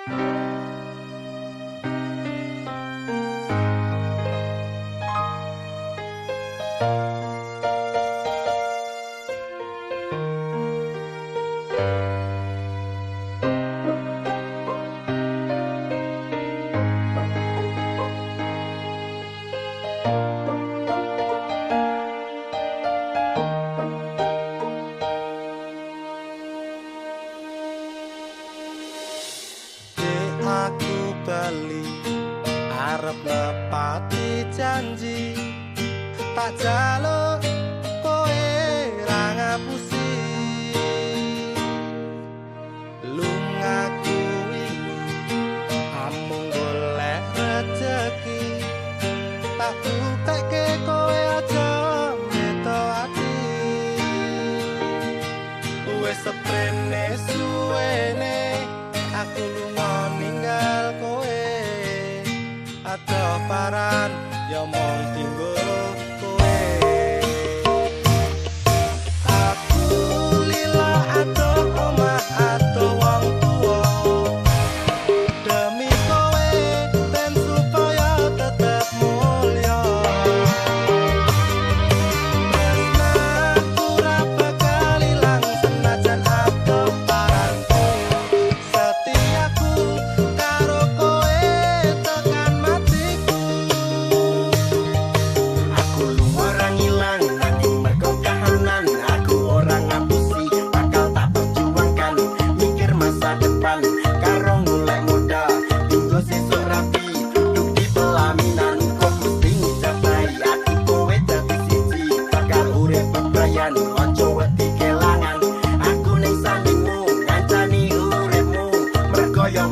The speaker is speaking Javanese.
Aku bali arep nepati janji tak jaluk kowe ra ngapusi lungaku iki amung golek rejeki tak buktekke kowe aja meto ati wis seprene suwene aku lunga ninggal kowe adoh paran ya mong tinggo kowe aku lila adoh omah adoh wong tuwa demi kowe ben supaya tetep mulya tresnaku ra bakal ilang senajan adoh paranku setiaku karo kowe tekan matiku Aku lu orang ilang nanging mergo kahanan aku orang ngapusi bakal tak perjuangkan mikir masa depan karo golek modal tinggo sesuk rapi duduk di pelaminan kok mesti ngejabai aku kowe dadi siji bakal urip bebrayan ojo wedi kelangan aku ning sandingmu ngancani uripmu mergo yo